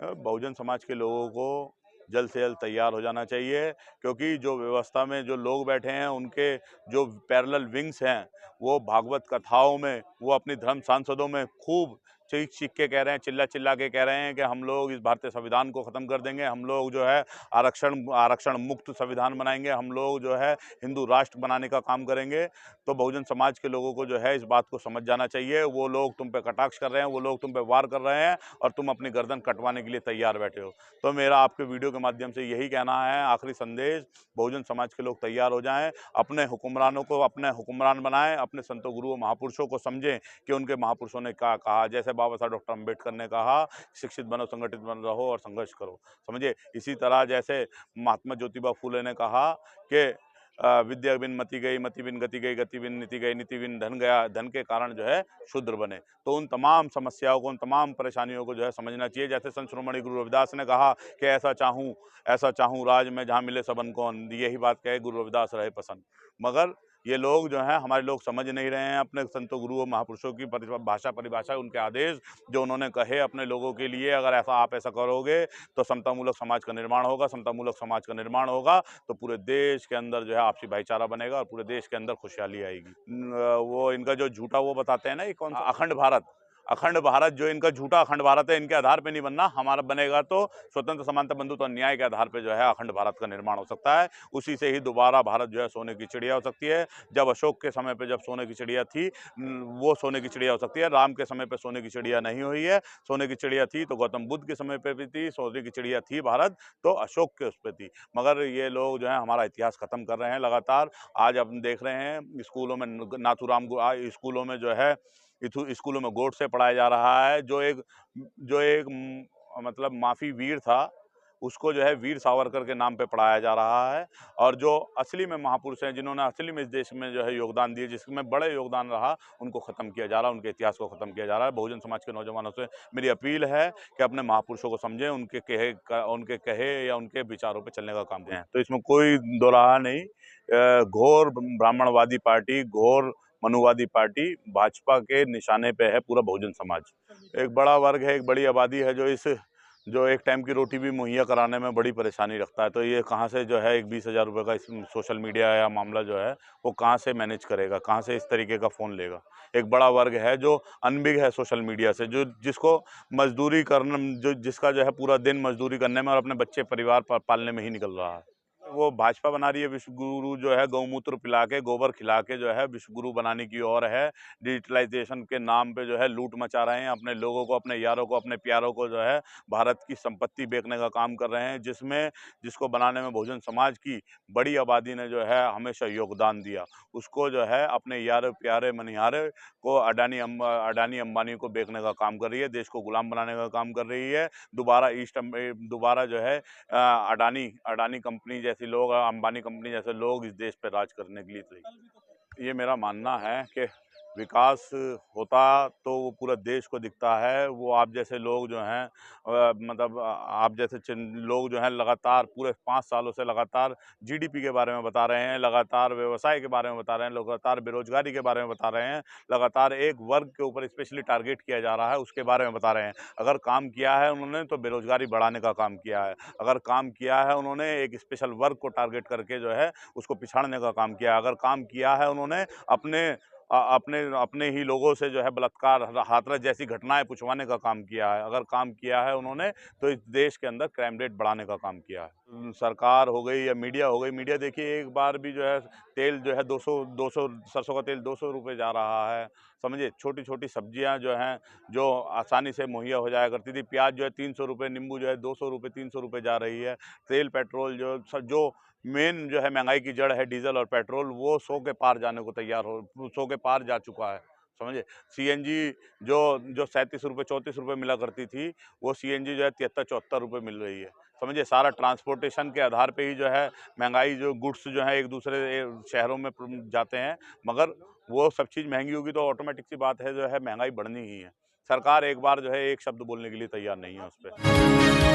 बहुजन समाज के लोगों को जल्द से जल्द तैयार हो जाना चाहिए, क्योंकि जो व्यवस्था में जो लोग बैठे हैं उनके जो पैरेलल विंग्स हैं वो भागवत कथाओं में, वो अपनी धर्म सांसदों में खूब चीख चीख के कह रहे हैं, चिल्ला चिल्ला के कह रहे हैं कि हम लोग इस भारतीय संविधान को ख़त्म कर देंगे, हम लोग जो है आरक्षण मुक्त संविधान बनाएंगे, हम लोग जो है हिंदू राष्ट्र बनाने का काम करेंगे। तो बहुजन समाज के लोगों को जो है इस बात को समझ जाना चाहिए। वो लोग तुम पे कटाक्ष कर रहे हैं, वो लोग तुम पे वार कर रहे हैं और तुम अपनी गर्दन कटवाने के लिए तैयार बैठे हो। तो मेरा आपके वीडियो के माध्यम से यही कहना है, आखिरी संदेश, बहुजन समाज के लोग तैयार हो जाएं, अपने हुक्मरानों को अपने हुक्मरान बनाएं, अपने संतों गुरुओं महापुरुषों को समझें कि उनके महापुरुषों ने क्या कहा। जैसे बाबा साहब डॉक्टर अम्बेडकर ने कहा, शिक्षित बनो, संगठित बन रहो और संघर्ष करो। समझिए, इसी तरह जैसे महात्मा ज्योतिबा फूले ने कहा कि विद्या बिन मति गई, मति बिन गति गई, गति बिन नीति गई, नीति बिन धन गया, धन के कारण जो है शूद्र बने। तो उन तमाम समस्याओं को, उन तमाम परेशानियों को जो है समझना चाहिए। जैसे संत शिरोमणि गुरु रविदास ने कहा कि ऐसा चाहूँ राज में जहाँ मिले सबन को, यही बात कहे गुरु रविदास रहे पसंद। मगर ये लोग जो हैं, हमारे लोग समझ नहीं रहे हैं अपने संतों गुरुओं महापुरुषों की परिभाषा, उनके आदेश जो उन्होंने कहे अपने लोगों के लिए। अगर आप ऐसा करोगे तो समतामूलक समाज का निर्माण होगा, समतामूलक समाज का निर्माण होगा तो पूरे देश के अंदर जो है आपसी भाईचारा बनेगा और पूरे देश के अंदर खुशहाली आएगी। वो इनका जो झूठा वो बताते हैं ना, ये कौन सा अखंड भारत जो इनका झूठा अखंड भारत है, इनके आधार पे नहीं बनना, हमारा बनेगा तो स्वतंत्र, समानता, बंधुत्व और न्याय के आधार पे जो है अखंड भारत का निर्माण हो सकता है। उसी से ही दोबारा भारत जो है सोने की चिड़िया हो सकती है। जब अशोक के समय पे जब सोने की चिड़िया थी, वो सोने की चिड़िया हो सकती है। राम के समय पे सोने की चिड़िया नहीं हुई है। सोने की चिड़िया थी तो गौतम बुद्ध के समय पे भी थी, सोने की चिड़िया थी भारत तो अशोक के उस पे थी। मगर ये लोग जो है हमारा इतिहास खत्म कर रहे हैं लगातार। आज आप देख रहे हैं स्कूलों में नाथूराम, स्कूलों में जो है स्कूलों में गोडसे पढ़ाया जा रहा है। जो एक मतलब माफी वीर था, उसको जो है वीर सावरकर के नाम पे पढ़ाया जा रहा है। और जो असली में महापुरुष हैं, जिन्होंने असली में इस देश में जो है योगदान दिए, जिसमें बड़े योगदान रहा, उनको खत्म किया जा रहा है, उनके इतिहास को खत्म किया जा रहा है। बहुजन समाज के नौजवानों से मेरी अपील है कि अपने महापुरुषों को समझें, उनके कहे या उनके विचारों पर चलने का काम करें। तो इसमें कोई दो राह नहीं। घोर ब्राह्मणवादी पार्टी, घोर मनुवादी पार्टी भाजपा के निशाने पे है पूरा बहुजन समाज। एक बड़ा वर्ग है, एक बड़ी आबादी है जो एक टाइम की रोटी भी मुहैया कराने में बड़ी परेशानी रखता है। तो ये कहाँ से जो है एक 20,000 रुपये का इस सोशल मीडिया या मामला जो है वो कहाँ से मैनेज करेगा, कहाँ से इस तरीके का फ़ोन लेगा। एक बड़ा वर्ग है जो अनबिग है सोशल मीडिया से, जिसको मजदूरी करना, जिसका जो है पूरा दिन मजदूरी करने में और अपने बच्चे परिवार पालने में ही निकल रहा है। वो भाजपा बना रही है विश्व गुरु, जो है गौमूत्र पिला के, गोबर खिला के जो है विश्व गुरु बनाने की ओर है। डिजिटलाइजेशन के नाम पे जो है लूट मचा रहे हैं, अपने लोगों को, अपने यारों को, अपने प्यारों को जो है भारत की संपत्ति बेचने का काम कर रहे हैं, जिसको बनाने में बहुजन समाज की बड़ी आबादी ने जो है हमेशा योगदान दिया। उसको जो है अपने यारे प्यारे मनिहारे को अडानी अंबानी को बेचने का काम कर रही है, देश को गुलाम बनाने का काम कर रही है। दोबारा जो है अडानी कंपनी जैसी लोग, अंबानी कंपनी जैसे लोग इस देश पे राज करने के लिए तैयार। ये मेरा मानना है कि विकास होता तो वो पूरा देश को दिखता है। वो आप जैसे लोग जो हैं मतलब आप जैसे लोग जो हैं लगातार पूरे 5 सालों से लगातार जीडीपी के बारे में बता रहे हैं, लगातार व्यवसाय के बारे में बता रहे हैं, लगातार बेरोजगारी के बारे में बता रहे हैं, लगातार एक वर्ग के ऊपर स्पेशली टारगेट किया जा रहा है उसके बारे में बता रहे हैं। अगर काम किया है उन्होंने तो बेरोजगारी बढ़ाने का काम किया है। अगर काम किया है उन्होंने एक स्पेशल वर्ग को टारगेट करके जो है उसको पिछाड़ने का काम किया है। अगर काम किया है उन्होंने अपने ही लोगों से जो है बलात्कार, हाथरस जैसी घटनाएं पुछवाने का काम किया है। अगर काम किया है उन्होंने तो इस देश के अंदर क्राइम रेट बढ़ाने का काम किया है। सरकार हो गई या मीडिया हो गई, मीडिया देखिए एक बार भी जो है तेल जो है 200 सरसों का तेल 200 रुपये जा रहा है। समझिए, छोटी छोटी सब्जियां जो हैं जो आसानी से मुहैया हो जाया करती थी, प्याज जो है 300 रुपये, नींबू जो है 200 रुपये 300 रुपये जा रही है। तेल पेट्रोल जो मेन जो है महंगाई की जड़ है, डीजल और पेट्रोल, वो 100 के पार जाने को तैयार हो 100 के पार जा चुका है। समझिए, सीएनजी जो 37 रुपये 34 रुपये मिला करती थी, वो सीएनजी जो है 73-74 रुपये मिल रही है। समझिए, सारा ट्रांसपोर्टेशन के आधार पे ही जो है महंगाई, जो गुड्स जो है एक दूसरे शहरों में जाते हैं। मगर वो सब चीज़ महंगी होगी तो ऑटोमेटिक सी बात है जो है महंगाई बढ़नी ही है। सरकार एक बार जो है एक शब्द बोलने के लिए तैयार नहीं है उस पर।